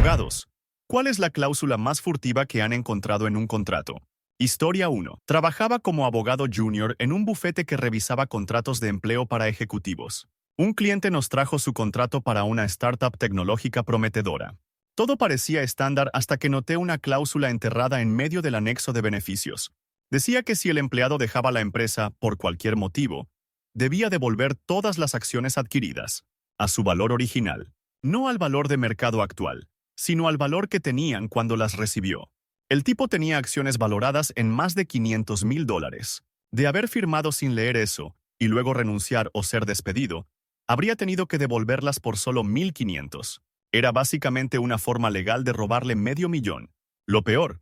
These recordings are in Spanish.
Abogados. ¿Cuál es la cláusula más furtiva que han encontrado en un contrato? Historia 1. Trabajaba como abogado junior en un bufete que revisaba contratos de empleo para ejecutivos. Un cliente nos trajo su contrato para una startup tecnológica prometedora. Todo parecía estándar hasta que noté una cláusula enterrada en medio del anexo de beneficios. Decía que si el empleado dejaba la empresa por cualquier motivo, debía devolver todas las acciones adquiridas a su valor original, no al valor de mercado actual, sino al valor que tenían cuando las recibió. El tipo tenía acciones valoradas en más de $500,000. De haber firmado sin leer eso, y luego renunciar o ser despedido, habría tenido que devolverlas por solo 1,500. Era básicamente una forma legal de robarle $500,000. Lo peor,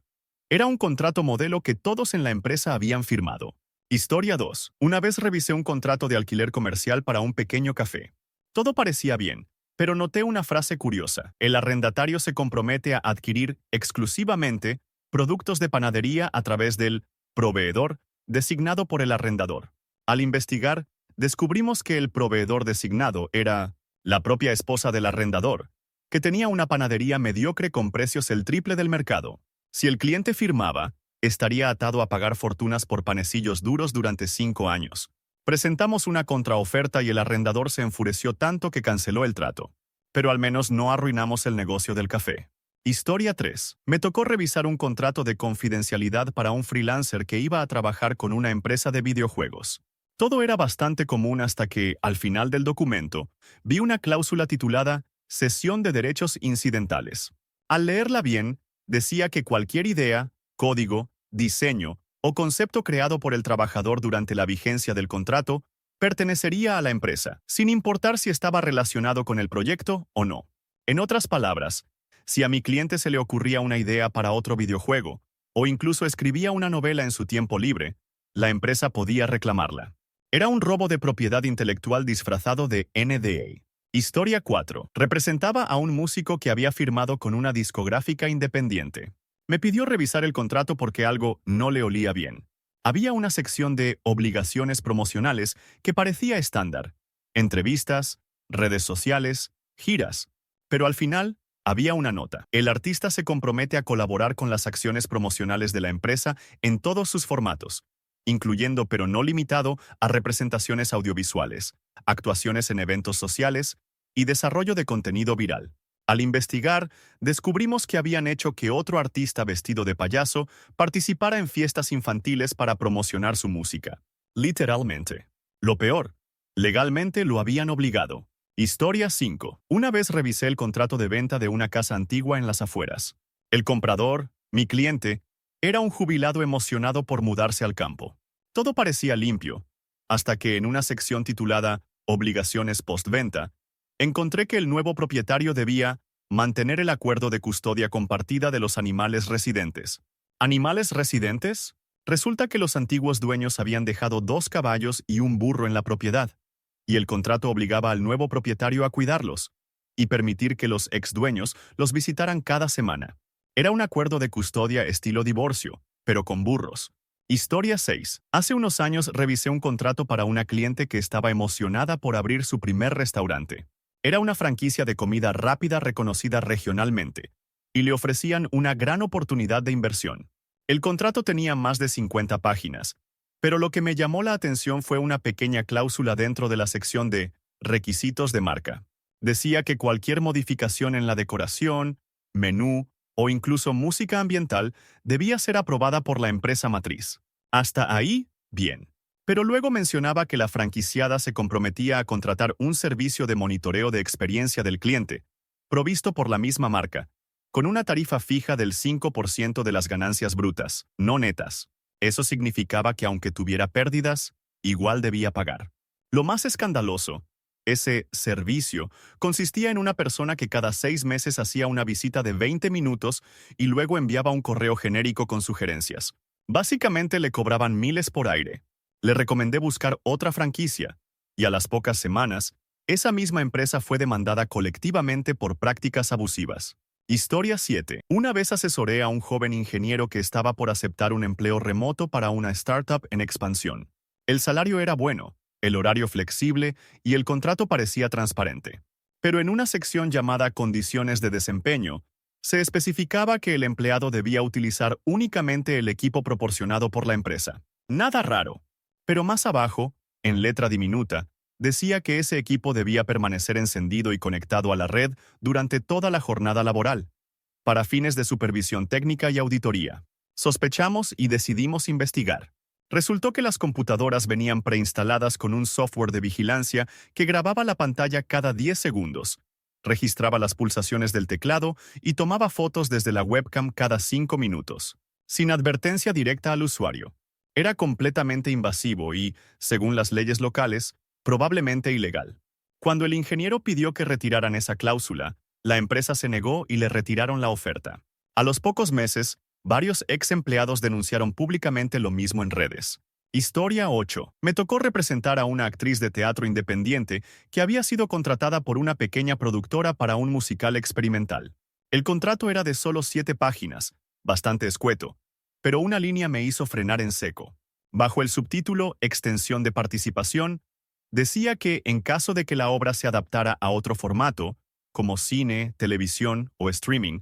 era un contrato modelo que todos en la empresa habían firmado. Historia 2. Una vez revisé un contrato de alquiler comercial para un pequeño café. Todo parecía bien, pero noté una frase curiosa. El arrendatario se compromete a adquirir exclusivamente productos de panadería a través del proveedor designado por el arrendador. Al investigar, descubrimos que el proveedor designado era la propia esposa del arrendador, que tenía una panadería mediocre con precios el triple del mercado. Si el cliente firmaba, estaría atado a pagar fortunas por panecillos duros durante 5 años. Presentamos una contraoferta y el arrendador se enfureció tanto que canceló el trato. Pero al menos no arruinamos el negocio del café. Historia 3. Me tocó revisar un contrato de confidencialidad para un freelancer que iba a trabajar con una empresa de videojuegos. Todo era bastante común hasta que, al final del documento, vi una cláusula titulada Cesión de derechos incidentales. Al leerla bien, decía que cualquier idea, código, diseño o concepto creado por el trabajador durante la vigencia del contrato pertenecería a la empresa, sin importar si estaba relacionado con el proyecto o no. En otras palabras, si a mi cliente se le ocurría una idea para otro videojuego, o incluso escribía una novela en su tiempo libre, la empresa podía reclamarla. Era un robo de propiedad intelectual disfrazado de NDA. Historia 4. Representaba a un músico que había firmado con una discográfica independiente. Me pidió revisar el contrato porque algo no le olía bien. Había una sección de obligaciones promocionales que parecía estándar. Entrevistas, redes sociales, giras. Pero al final, había una nota. El artista se compromete a colaborar con las acciones promocionales de la empresa en todos sus formatos, incluyendo pero no limitado a representaciones audiovisuales, actuaciones en eventos sociales y desarrollo de contenido viral. Al investigar, descubrimos que habían hecho que otro artista vestido de payaso participara en fiestas infantiles para promocionar su música. Literalmente. Lo peor, legalmente lo habían obligado. Historia 5. Una vez revisé el contrato de venta de una casa antigua en las afueras. El comprador, mi cliente, era un jubilado emocionado por mudarse al campo. Todo parecía limpio, hasta que en una sección titulada Obligaciones postventa, encontré que el nuevo propietario debía mantener el acuerdo de custodia compartida de los animales residentes. ¿Animales residentes? Resulta que los antiguos dueños habían dejado 2 caballos y un burro en la propiedad, y el contrato obligaba al nuevo propietario a cuidarlos y permitir que los ex-dueños los visitaran cada semana. Era un acuerdo de custodia estilo divorcio, pero con burros. Historia 6. Hace unos años revisé un contrato para una cliente que estaba emocionada por abrir su primer restaurante. Era una franquicia de comida rápida reconocida regionalmente, y le ofrecían una gran oportunidad de inversión. El contrato tenía más de 50 páginas, pero lo que me llamó la atención fue una pequeña cláusula dentro de la sección de requisitos de marca. Decía que cualquier modificación en la decoración, menú o incluso música ambiental debía ser aprobada por la empresa matriz. Hasta ahí, bien. Pero luego mencionaba que la franquiciada se comprometía a contratar un servicio de monitoreo de experiencia del cliente, provisto por la misma marca, con una tarifa fija del 5% de las ganancias brutas, no netas. Eso significaba que aunque tuviera pérdidas, igual debía pagar. Lo más escandaloso, ese servicio consistía en una persona que cada 6 meses hacía una visita de 20 minutos y luego enviaba un correo genérico con sugerencias. Básicamente le cobraban miles por aire. Le recomendé buscar otra franquicia, y a las pocas semanas, esa misma empresa fue demandada colectivamente por prácticas abusivas. Historia 7. Una vez asesoré a un joven ingeniero que estaba por aceptar un empleo remoto para una startup en expansión. El salario era bueno, el horario flexible y el contrato parecía transparente. Pero en una sección llamada Condiciones de desempeño, Se especificaba que el empleado debía utilizar únicamente el equipo proporcionado por la empresa. Nada raro. Pero más abajo, en letra diminuta, decía que ese equipo debía permanecer encendido y conectado a la red durante toda la jornada laboral, para fines de supervisión técnica y auditoría. Sospechamos y decidimos investigar. Resultó que las computadoras venían preinstaladas con un software de vigilancia que grababa la pantalla cada 10 segundos, registraba las pulsaciones del teclado y tomaba fotos desde la webcam cada 5 minutos, sin advertencia directa al usuario. Era completamente invasivo y, según las leyes locales, probablemente ilegal. Cuando el ingeniero pidió que retiraran esa cláusula, la empresa se negó y le retiraron la oferta. A los pocos meses, varios ex empleados denunciaron públicamente lo mismo en redes. Historia 8. Me tocó representar a una actriz de teatro independiente que había sido contratada por una pequeña productora para un musical experimental. El contrato era de solo 7 páginas, bastante escueto, pero una línea me hizo frenar en seco. Bajo el subtítulo Extensión de participación, decía que en caso de que la obra se adaptara a otro formato, como cine, televisión o streaming,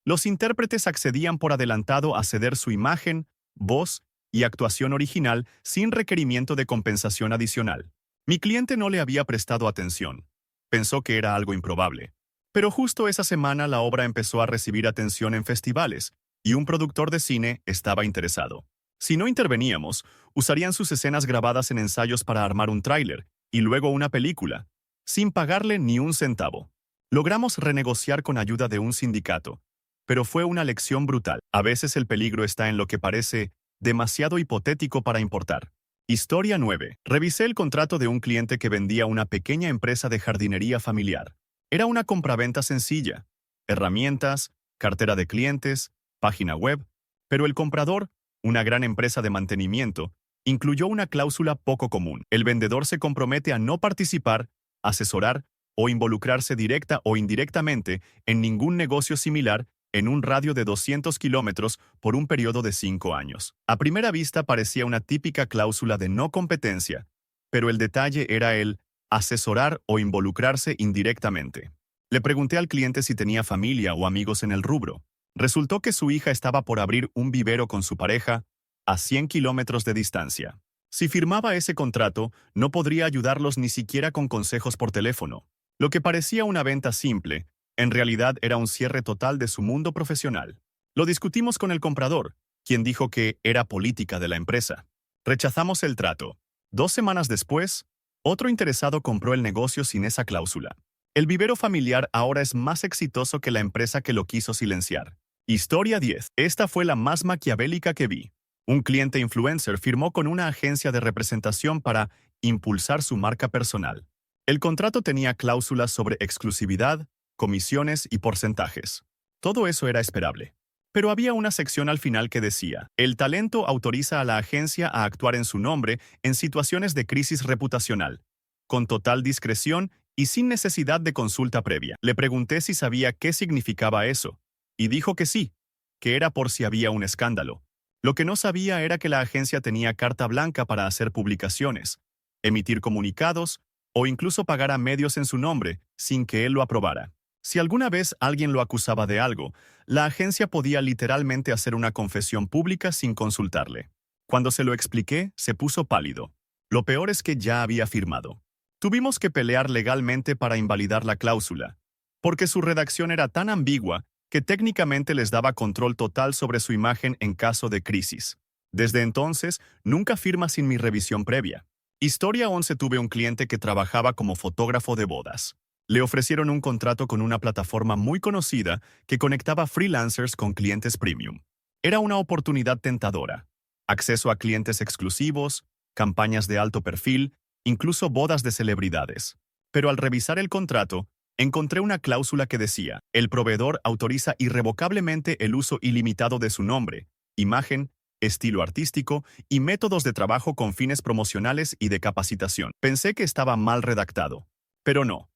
los intérpretes accedían por adelantado a ceder su imagen, voz y actuación original sin requerimiento de compensación adicional. Mi cliente no le había prestado atención. Pensó que era algo improbable. Pero justo esa semana la obra empezó a recibir atención en festivales, y un productor de cine estaba interesado. Si no interveníamos, usarían sus escenas grabadas en ensayos para armar un tráiler, y luego una película, sin pagarle ni un centavo. Logramos renegociar con ayuda de un sindicato, pero fue una lección brutal. A veces el peligro está en lo que parece demasiado hipotético para importar. Historia 9. Revisé el contrato de un cliente que vendía una pequeña empresa de jardinería familiar. Era una compraventa sencilla, herramientas, cartera de clientes, página web, pero el comprador, una gran empresa de mantenimiento, incluyó una cláusula poco común. El vendedor se compromete a no participar, asesorar o involucrarse directa o indirectamente en ningún negocio similar en un radio de 200 kilómetros por un periodo de 5 años. A primera vista parecía una típica cláusula de no competencia, pero el detalle era el asesorar o involucrarse indirectamente. Le pregunté al cliente si tenía familia o amigos en el rubro. Resultó que su hija estaba por abrir un vivero con su pareja a 100 kilómetros de distancia. Si firmaba ese contrato, no podría ayudarlos ni siquiera con consejos por teléfono. Lo que parecía una venta simple, en realidad era un cierre total de su mundo profesional. Lo discutimos con el comprador, quien dijo que era política de la empresa. Rechazamos el trato. 2 semanas después, otro interesado compró el negocio sin esa cláusula. El vivero familiar ahora es más exitoso que la empresa que lo quiso silenciar. Historia 10. Esta fue la más maquiavélica que vi. Un cliente influencer firmó con una agencia de representación para impulsar su marca personal. El contrato tenía cláusulas sobre exclusividad, comisiones y porcentajes. Todo eso era esperable. Pero había una sección al final que decía, el talento autoriza a la agencia a actuar en su nombre en situaciones de crisis reputacional, con total discreción y sin necesidad de consulta previa. Le pregunté si sabía qué significaba eso, y dijo que sí, que era por si había un escándalo. Lo que no sabía era que la agencia tenía carta blanca para hacer publicaciones, emitir comunicados o incluso pagar a medios en su nombre sin que él lo aprobara. Si alguna vez alguien lo acusaba de algo, la agencia podía literalmente hacer una confesión pública sin consultarle. Cuando se lo expliqué, se puso pálido. Lo peor es que ya había firmado. Tuvimos que pelear legalmente para invalidar la cláusula, porque su redacción era tan ambigua que técnicamente les daba control total sobre su imagen en caso de crisis. Desde entonces, nunca firma sin mi revisión previa. Historia 11. Tuve un cliente que trabajaba como fotógrafo de bodas. Le ofrecieron un contrato con una plataforma muy conocida que conectaba freelancers con clientes premium. Era una oportunidad tentadora. Acceso a clientes exclusivos, campañas de alto perfil, incluso bodas de celebridades. Pero al revisar el contrato, encontré una cláusula que decía, el proveedor autoriza irrevocablemente el uso ilimitado de su nombre, imagen, estilo artístico y métodos de trabajo con fines promocionales y de capacitación. Pensé que estaba mal redactado, pero no.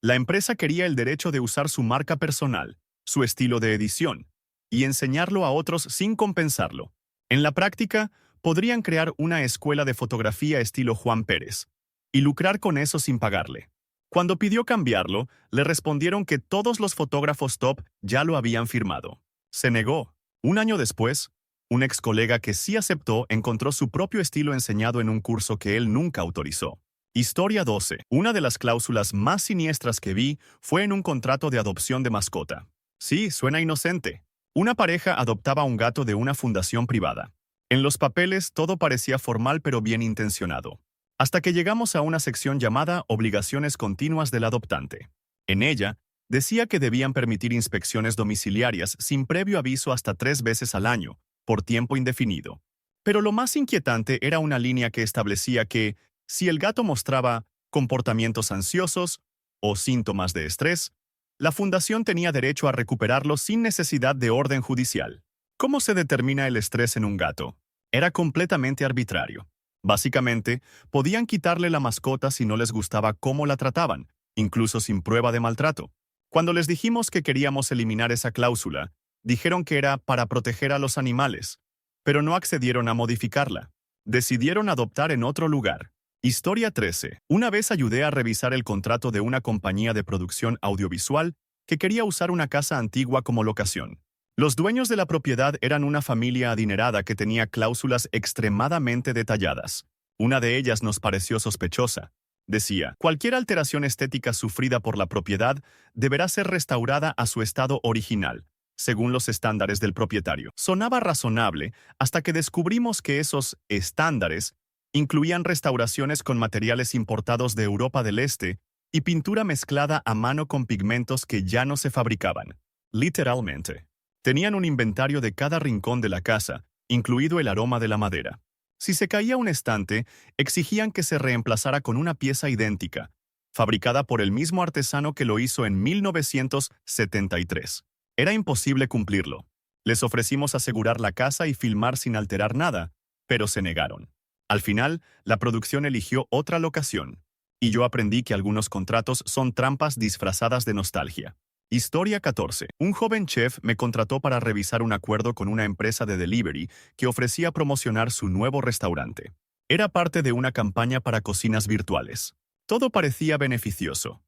La empresa quería el derecho de usar su marca personal, su estilo de edición, y enseñarlo a otros sin compensarlo. En la práctica, podrían crear una escuela de fotografía estilo Juan Pérez, y lucrar con eso sin pagarle. Cuando pidió cambiarlo, le respondieron que todos los fotógrafos top ya lo habían firmado. Se negó. Un año después, un ex colega que sí aceptó encontró su propio estilo enseñado en un curso que él nunca autorizó. Historia 12. Una de las cláusulas más siniestras que vi fue en un contrato de adopción de mascota. Sí, suena inocente. Una pareja adoptaba un gato de una fundación privada. En los papeles todo parecía formal pero bien intencionado. Hasta que llegamos a una sección llamada Obligaciones continuas del adoptante. En ella, decía que debían permitir inspecciones domiciliarias sin previo aviso hasta 3 veces al año, por tiempo indefinido. Pero lo más inquietante era una línea que establecía que, si el gato mostraba comportamientos ansiosos o síntomas de estrés, la fundación tenía derecho a recuperarlo sin necesidad de orden judicial. ¿Cómo se determina el estrés en un gato? Era completamente arbitrario. Básicamente, podían quitarle la mascota si no les gustaba cómo la trataban, incluso sin prueba de maltrato. Cuando les dijimos que queríamos eliminar esa cláusula, dijeron que era para proteger a los animales, pero no accedieron a modificarla. Decidieron adoptar en otro lugar. Historia 13. Una vez ayudé a revisar el contrato de una compañía de producción audiovisual que quería usar una casa antigua como locación. Los dueños de la propiedad eran una familia adinerada que tenía cláusulas extremadamente detalladas. Una de ellas nos pareció sospechosa. Decía, cualquier alteración estética sufrida por la propiedad deberá ser restaurada a su estado original, según los estándares del propietario. Sonaba razonable hasta que descubrimos que esos estándares incluían restauraciones con materiales importados de Europa del Este y pintura mezclada a mano con pigmentos que ya no se fabricaban. Literalmente. Tenían un inventario de cada rincón de la casa, incluido el aroma de la madera. Si se caía un estante, exigían que se reemplazara con una pieza idéntica, fabricada por el mismo artesano que lo hizo en 1973. Era imposible cumplirlo. Les ofrecimos asegurar la casa y filmar sin alterar nada, pero se negaron. Al final, la producción eligió otra locación, y yo aprendí que algunos contratos son trampas disfrazadas de nostalgia. Historia 14. Un joven chef me contrató para revisar un acuerdo con una empresa de delivery que ofrecía promocionar su nuevo restaurante. Era parte de una campaña para cocinas virtuales. Todo parecía beneficioso.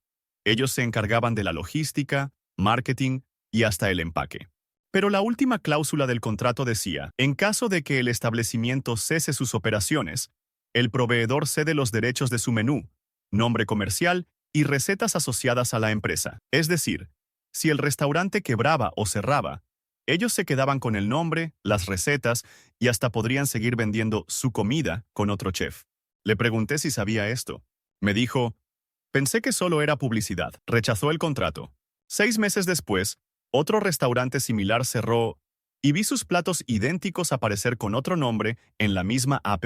Ellos se encargaban de la logística, marketing y hasta el empaque. Pero la última cláusula del contrato decía, en caso de que el establecimiento cese sus operaciones, el proveedor cede los derechos de su menú, nombre comercial y recetas asociadas a la empresa. Es decir, si el restaurante quebraba o cerraba, ellos se quedaban con el nombre, las recetas y hasta podrían seguir vendiendo su comida con otro chef. Le pregunté si sabía esto. Me dijo, pensé que solo era publicidad. Rechazó el contrato. 6 meses después, otro restaurante similar cerró y vi sus platos idénticos aparecer con otro nombre en la misma app.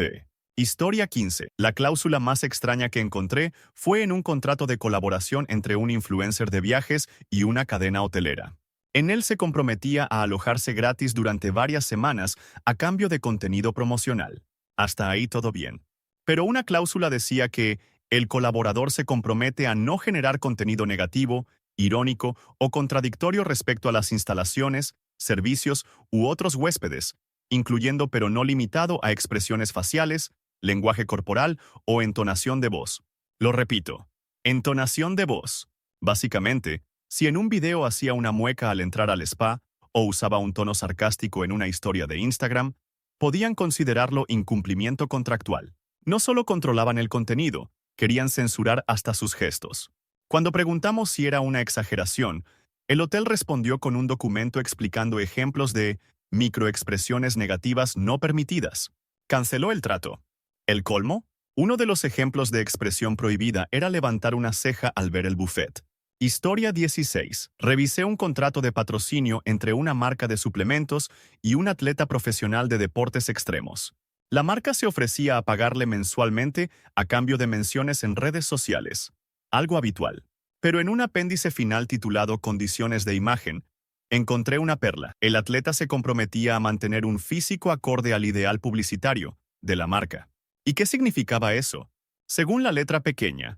Historia 15. La cláusula más extraña que encontré fue en un contrato de colaboración entre un influencer de viajes y una cadena hotelera. En él se comprometía a alojarse gratis durante varias semanas a cambio de contenido promocional. Hasta ahí todo bien. Pero una cláusula decía que el colaborador se compromete a no generar contenido negativo, irónico o contradictorio respecto a las instalaciones, servicios u otros huéspedes, incluyendo pero no limitado a expresiones faciales, lenguaje corporal o entonación de voz. Lo repito, entonación de voz. Básicamente, si en un video hacía una mueca al entrar al spa o usaba un tono sarcástico en una historia de Instagram, podían considerarlo incumplimiento contractual. No solo controlaban el contenido, querían censurar hasta sus gestos. Cuando preguntamos si era una exageración, el hotel respondió con un documento explicando ejemplos de microexpresiones negativas no permitidas. Canceló el trato. ¿El colmo? Uno de los ejemplos de expresión prohibida era levantar una ceja al ver el buffet. Historia 16. Revisé un contrato de patrocinio entre una marca de suplementos y un atleta profesional de deportes extremos. La marca se ofrecía a pagarle mensualmente a cambio de menciones en redes sociales, algo habitual. Pero en un apéndice final titulado Condiciones de imagen, encontré una perla. El atleta se comprometía a mantener un físico acorde al ideal publicitario de la marca. ¿Y qué significaba eso? Según la letra pequeña,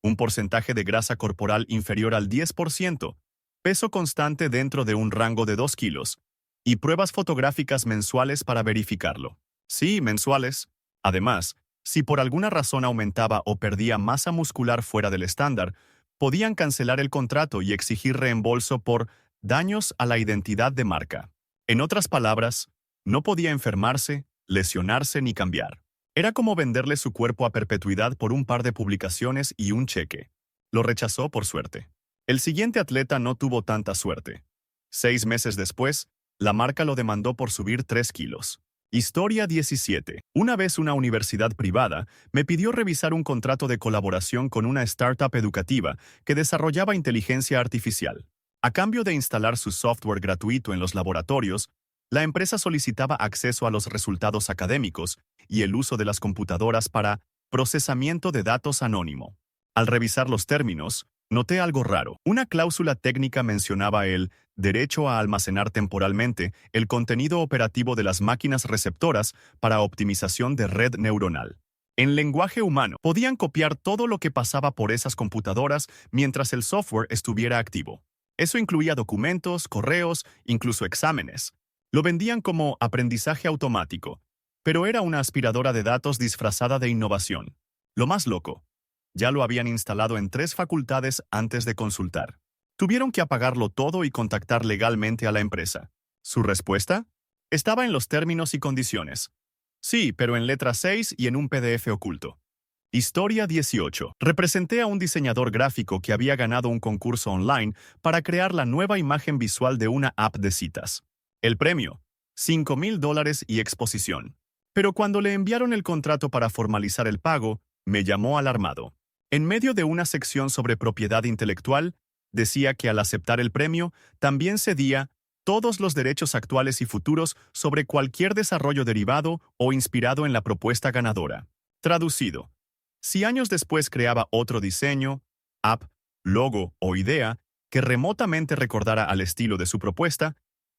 un porcentaje de grasa corporal inferior al 10%, peso constante dentro de un rango de 2 kilos, y pruebas fotográficas mensuales para verificarlo. Sí, mensuales. Además, si por alguna razón aumentaba o perdía masa muscular fuera del estándar, podían cancelar el contrato y exigir reembolso por daños a la identidad de marca. En otras palabras, no podía enfermarse, lesionarse ni cambiar. Era como venderle su cuerpo a perpetuidad por un par de publicaciones y un cheque. Lo rechazó por suerte. El siguiente atleta no tuvo tanta suerte. 6 meses después, la marca lo demandó por subir 3 kilos. Historia 17. Una vez una universidad privada me pidió revisar un contrato de colaboración con una startup educativa que desarrollaba inteligencia artificial. A cambio de instalar su software gratuito en los laboratorios, la empresa solicitaba acceso a los resultados académicos y el uso de las computadoras para procesamiento de datos anónimo. Al revisar los términos, noté algo raro. Una cláusula técnica mencionaba el derecho a almacenar temporalmente el contenido operativo de las máquinas receptoras para optimización de red neuronal. En lenguaje humano, podían copiar todo lo que pasaba por esas computadoras mientras el software estuviera activo. Eso incluía documentos, correos, incluso exámenes. Lo vendían como aprendizaje automático, pero era una aspiradora de datos disfrazada de innovación. Lo más loco, ya lo habían instalado en 3 facultades antes de consultar. Tuvieron que apagarlo todo y contactar legalmente a la empresa. ¿Su respuesta? Estaba en los términos y condiciones. Sí, pero en letra 6 y en un PDF oculto. Historia 18. Representé a un diseñador gráfico que había ganado un concurso online para crear la nueva imagen visual de una app de citas. El premio, $5,000 y exposición. Pero cuando le enviaron el contrato para formalizar el pago, me llamó alarmado. En medio de una sección sobre propiedad intelectual, decía que al aceptar el premio, también cedía todos los derechos actuales y futuros sobre cualquier desarrollo derivado o inspirado en la propuesta ganadora. Traducido. Si años después creaba otro diseño, app, logo o idea que remotamente recordara al estilo de su propuesta,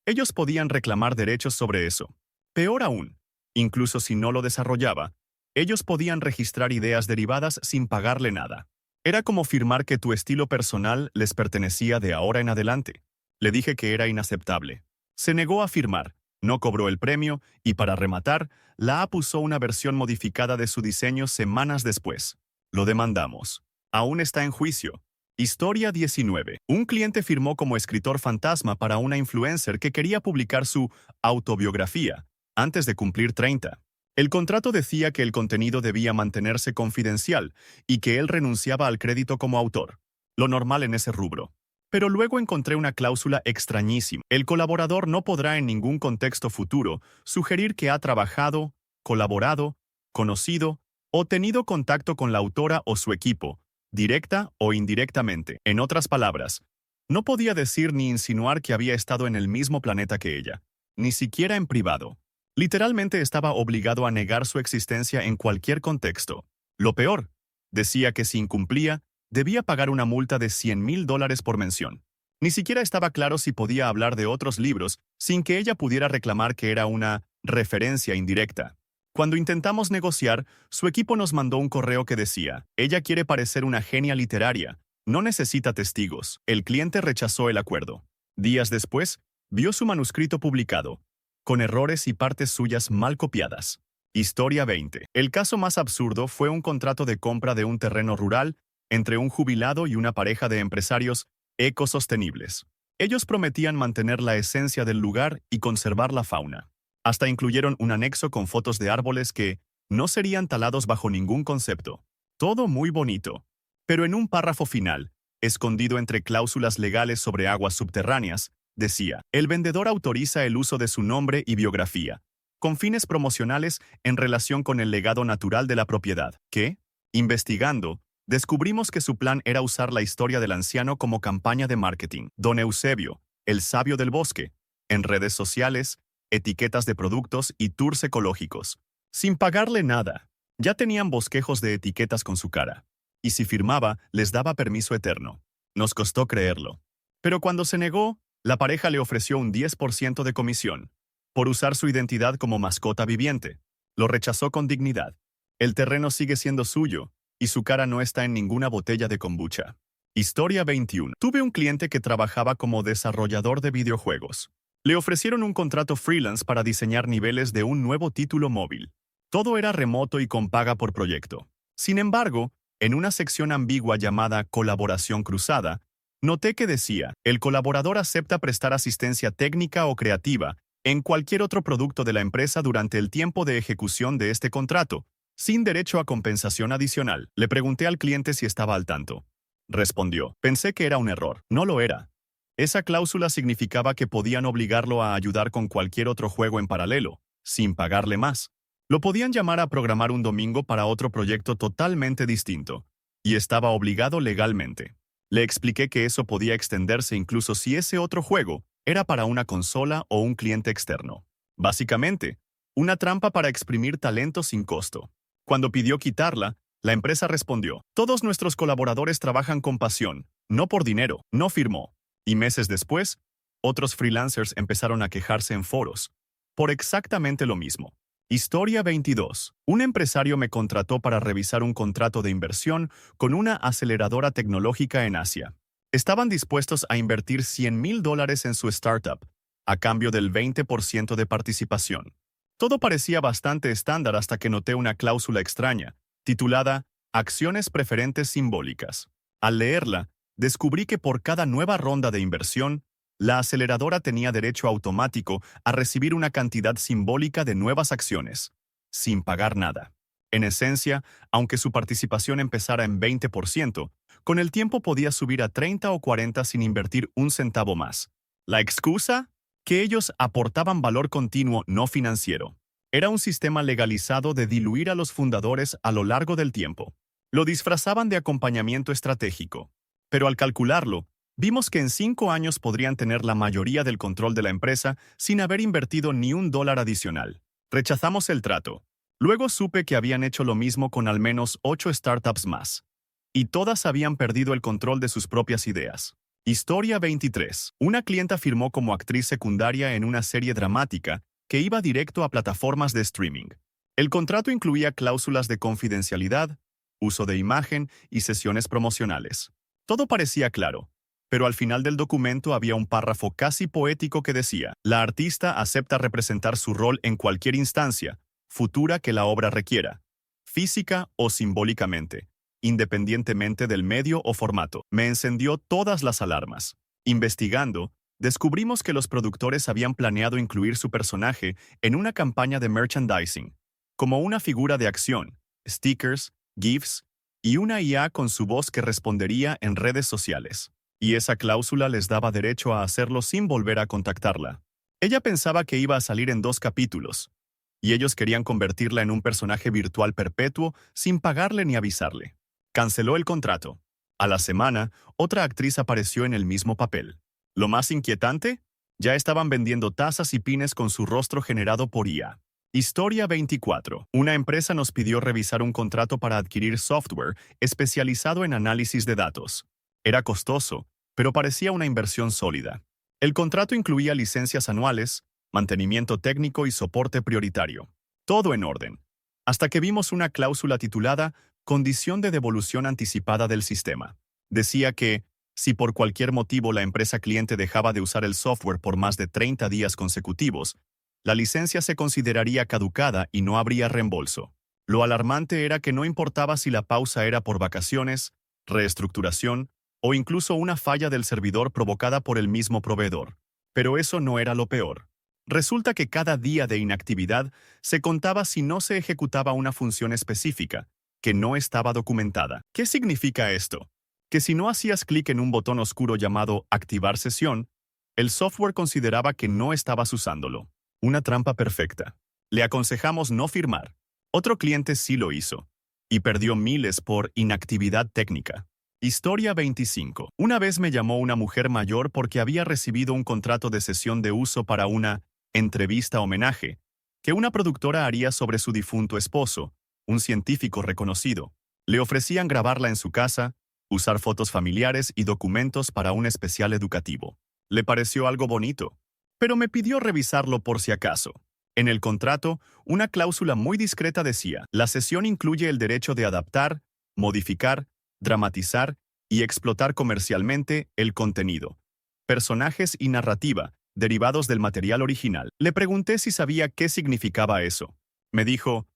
ellos podían reclamar derechos sobre eso. Peor aún, incluso si no lo desarrollaba, ellos podían registrar ideas derivadas sin pagarle nada. Era como firmar que tu estilo personal les pertenecía de ahora en adelante. Le dije que era inaceptable. Se negó a firmar, no cobró el premio y, para rematar, la app usó una versión modificada de su diseño semanas después. Lo demandamos. Aún está en juicio. Historia 19. Un cliente firmó como escritor fantasma para una influencer que quería publicar su autobiografía antes de cumplir 30. El contrato decía que el contenido debía mantenerse confidencial y que él renunciaba al crédito como autor. Lo normal en ese rubro. Pero luego encontré una cláusula extrañísima. El colaborador no podrá en ningún contexto futuro sugerir que ha trabajado, colaborado, conocido o tenido contacto con la autora o su equipo, directa o indirectamente. En otras palabras, no podía decir ni insinuar que había estado en el mismo planeta que ella, ni siquiera en privado. Literalmente estaba obligado a negar su existencia en cualquier contexto. Lo peor, decía que si incumplía, debía pagar una multa de $100,000 por mención. Ni siquiera estaba claro si podía hablar de otros libros sin que ella pudiera reclamar que era una referencia indirecta. Cuando intentamos negociar, su equipo nos mandó un correo que decía: ella quiere parecer una genia literaria, no necesita testigos. El cliente rechazó el acuerdo. Días después, vio su manuscrito publicado, con errores y partes suyas mal copiadas. Historia 20. El caso más absurdo fue un contrato de compra de un terreno rural entre un jubilado y una pareja de empresarios ecosostenibles. Ellos prometían mantener la esencia del lugar y conservar la fauna. Hasta incluyeron un anexo con fotos de árboles que no serían talados bajo ningún concepto. Todo muy bonito. Pero en un párrafo final, escondido entre cláusulas legales sobre aguas subterráneas, decía: el vendedor autoriza el uso de su nombre y biografía, con fines promocionales en relación con el legado natural de la propiedad, que, investigando, descubrimos que su plan era usar la historia del anciano como campaña de marketing. Don Eusebio, el sabio del bosque, en redes sociales, etiquetas de productos y tours ecológicos. Sin pagarle nada. Ya tenían bosquejos de etiquetas con su cara. Y si firmaba, les daba permiso eterno. Nos costó creerlo. Pero cuando se negó, la pareja le ofreció un 10% de comisión por usar su identidad como mascota viviente. Lo rechazó con dignidad. El terreno sigue siendo suyo, y su cara no está en ninguna botella de kombucha. Historia 21. Tuve un cliente que trabajaba como desarrollador de videojuegos. Le ofrecieron un contrato freelance para diseñar niveles de un nuevo título móvil. Todo era remoto y con paga por proyecto. Sin embargo, En una sección ambigua llamada Colaboración Cruzada, noté que decía, el colaborador acepta prestar asistencia técnica o creativa en cualquier otro producto de la empresa durante el tiempo de ejecución de este contrato, sin derecho a compensación adicional. Le pregunté al cliente si estaba al tanto. Respondió, pensé que era un error. No lo era. Esa cláusula significaba que podían obligarlo a ayudar con cualquier otro juego en paralelo, sin pagarle más. Lo podían llamar a programar un domingo para otro proyecto totalmente distinto, y estaba obligado legalmente. Le expliqué que eso podía extenderse incluso si ese otro juego era para una consola o un cliente externo. Básicamente, una trampa para exprimir talento sin costo. Cuando pidió quitarla, la empresa respondió, todos nuestros colaboradores trabajan con pasión, no por dinero, no firmó. Y meses después, otros freelancers empezaron a quejarse en foros, por exactamente lo mismo. Historia 22. Un empresario me contrató para revisar un contrato de inversión con una aceleradora tecnológica en Asia. Estaban dispuestos a invertir $100,000 en su startup, a cambio del 20% de participación. Todo parecía bastante estándar hasta que noté una cláusula extraña, titulada Acciones preferentes simbólicas. Al leerla, descubrí que por cada nueva ronda de inversión, la aceleradora tenía derecho automático a recibir una cantidad simbólica de nuevas acciones, sin pagar nada. En esencia, aunque su participación empezara en 20%, con el tiempo podía subir a 30 o 40 sin invertir un centavo más. ¿La excusa? Que ellos aportaban valor continuo no financiero. Era un sistema legalizado de diluir a los fundadores a lo largo del tiempo. Lo disfrazaban de acompañamiento estratégico. Pero al calcularlo, vimos que en 5 años podrían tener la mayoría del control de la empresa sin haber invertido ni $1 adicional. Rechazamos el trato. Luego supe que habían hecho lo mismo con al menos 8 startups más. Y todas habían perdido el control de sus propias ideas. Historia 23. Una clienta firmó como actriz secundaria en una serie dramática que iba directo a plataformas de streaming. El contrato incluía cláusulas de confidencialidad, uso de imagen y sesiones promocionales. Todo parecía claro, pero al final del documento había un párrafo casi poético que decía, la artista acepta representar su rol en cualquier instancia futura que la obra requiera, física o simbólicamente, independientemente del medio o formato. Me encendió todas las alarmas. Investigando, descubrimos que los productores habían planeado incluir su personaje en una campaña de merchandising, como una figura de acción, stickers, GIFs y una IA con su voz que respondería en redes sociales. Y esa cláusula les daba derecho a hacerlo sin volver a contactarla. Ella pensaba que iba a salir en 2 capítulos, y ellos querían convertirla en un personaje virtual perpetuo sin pagarle ni avisarle. Canceló el contrato. A la semana, otra actriz apareció en el mismo papel. Lo más inquietante, ya estaban vendiendo tazas y pines con su rostro generado por IA. Historia 24. Una empresa nos pidió revisar un contrato para adquirir software especializado en análisis de datos. Era costoso, pero parecía una inversión sólida. El contrato incluía licencias anuales, mantenimiento técnico y soporte prioritario. Todo en orden. Hasta que vimos una cláusula titulada Condición de devolución anticipada del sistema. Decía que, si por cualquier motivo la empresa cliente dejaba de usar el software por más de 30 días consecutivos, la licencia se consideraría caducada y no habría reembolso. Lo alarmante era que no importaba si la pausa era por vacaciones, reestructuración o incluso una falla del servidor provocada por el mismo proveedor. Pero eso no era lo peor. Resulta que cada día de inactividad se contaba si no se ejecutaba una función específica, que no estaba documentada. ¿Qué significa esto? Que si no hacías clic en un botón oscuro llamado Activar sesión, el software consideraba que no estabas usándolo. Una trampa perfecta. Le aconsejamos no firmar. Otro cliente sí lo hizo, y perdió miles por inactividad técnica. Historia 25. Una vez me llamó una mujer mayor porque había recibido un contrato de sesión de uso para una entrevista homenaje que una productora haría sobre su difunto esposo, un científico reconocido. Le ofrecían grabarla en su casa, usar fotos familiares y documentos para un especial educativo. Le pareció algo bonito, pero me pidió revisarlo por si acaso. En el contrato, una cláusula muy discreta decía, la sesión incluye el derecho de adaptar, modificar, dramatizar y explotar comercialmente el contenido, personajes y narrativa, derivados del material original. Le pregunté si sabía qué significaba eso. Me dijo,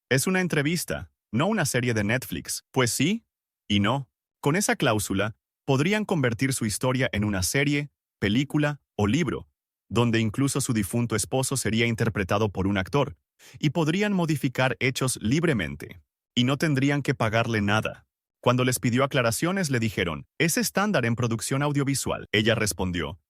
es una entrevista, no una serie de Netflix. Pues sí, Y no, con esa cláusula, podrían convertir su historia en una serie, película o libro, donde incluso su difunto esposo sería interpretado por un actor, y podrían modificar hechos libremente. Y no tendrían que pagarle nada. Cuando les pidió aclaraciones, le dijeron, «Es estándar en producción audiovisual». Ella respondió,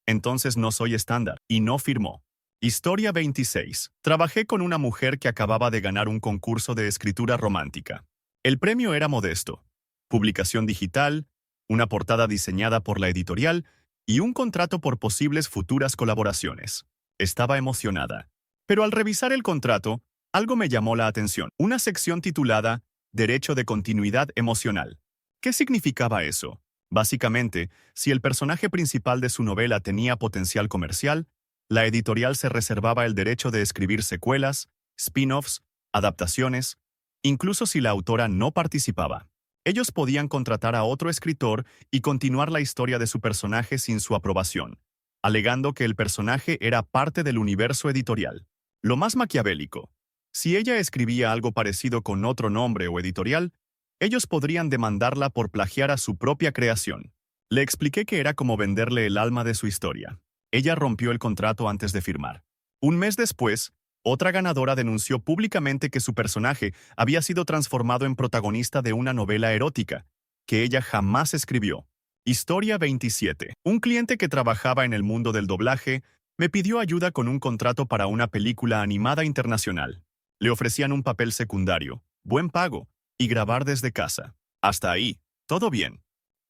«Entonces no soy estándar», y no firmó. Historia 26. Trabajé con una mujer que acababa de ganar un concurso de escritura romántica. El premio era modesto: publicación digital, una portada diseñada por la editorial y un contrato por posibles futuras colaboraciones. Estaba emocionada. Pero al revisar el contrato, algo me llamó la atención. Una sección titulada Derecho de continuidad emocional. ¿Qué significaba eso? Básicamente, si el personaje principal de su novela tenía potencial comercial, la editorial se reservaba el derecho de escribir secuelas, spin-offs, adaptaciones, incluso si la autora no participaba. Ellos podían contratar a otro escritor y continuar la historia de su personaje sin su aprobación, alegando que el personaje era parte del universo editorial. Lo más maquiavélico: si ella escribía algo parecido con otro nombre o editorial, ellos podrían demandarla por plagiar a su propia creación. Le expliqué que era como venderle el alma de su historia. Ella rompió el contrato antes de firmar. Un mes después, otra ganadora denunció públicamente que su personaje había sido transformado en protagonista de una novela erótica, que ella jamás escribió. Historia 27. Un cliente que trabajaba en el mundo del doblaje me pidió ayuda con un contrato para una película animada internacional. Le ofrecían un papel secundario, buen pago, y grabar desde casa. Hasta ahí, todo bien.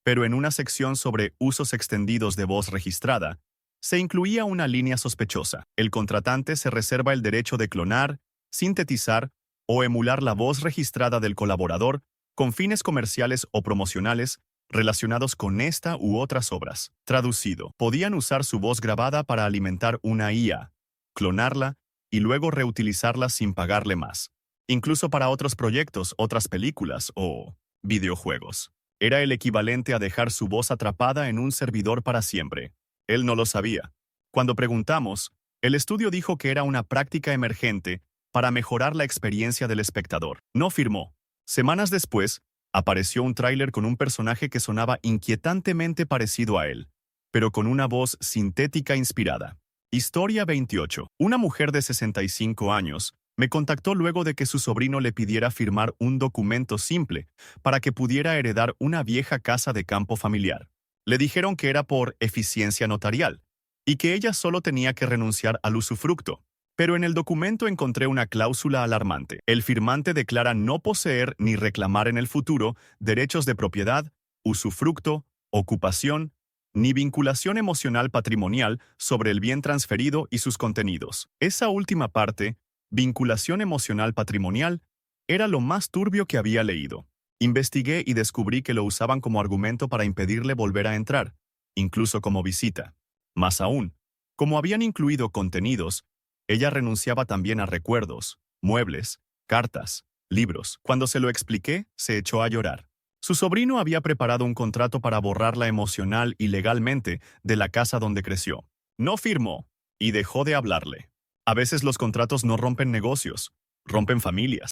Pero en una sección sobre usos extendidos de voz registrada, se incluía una línea sospechosa. El contratante se reserva el derecho de clonar, sintetizar o emular la voz registrada del colaborador con fines comerciales o promocionales relacionados con esta u otras obras. Traducido, podían usar su voz grabada para alimentar una IA, clonarla y luego reutilizarla sin pagarle más. Incluso para otros proyectos, otras películas o videojuegos. Era el equivalente a dejar su voz atrapada en un servidor para siempre. Él no lo sabía. Cuando preguntamos, el estudio dijo que era una práctica emergente para mejorar la experiencia del espectador. No firmó. Semanas después, apareció un tráiler con un personaje que sonaba inquietantemente parecido a él, pero con una voz sintética inspirada. Historia 28. Una mujer de 65 años me contactó luego de que su sobrino le pidiera firmar un documento simple para que pudiera heredar una vieja casa de campo familiar. Le dijeron que era por eficiencia notarial y que ella solo tenía que renunciar al usufructo. Pero en el documento encontré una cláusula alarmante. El firmante declara no poseer ni reclamar en el futuro derechos de propiedad, usufructo, ocupación, ni vinculación emocional patrimonial sobre el bien transferido y sus contenidos. Esa última parte, vinculación emocional patrimonial, era lo más turbio que había leído. Investigué y descubrí que lo usaban como argumento para impedirle volver a entrar, incluso como visita. Más aún, como habían incluido contenidos, ella renunciaba también a recuerdos, muebles, cartas, libros. Cuando se lo expliqué, se echó a llorar. Su sobrino había preparado un contrato para borrarla emocional y legalmente de la casa donde creció. No firmó y dejó de hablarle. A veces los contratos no rompen negocios, rompen familias.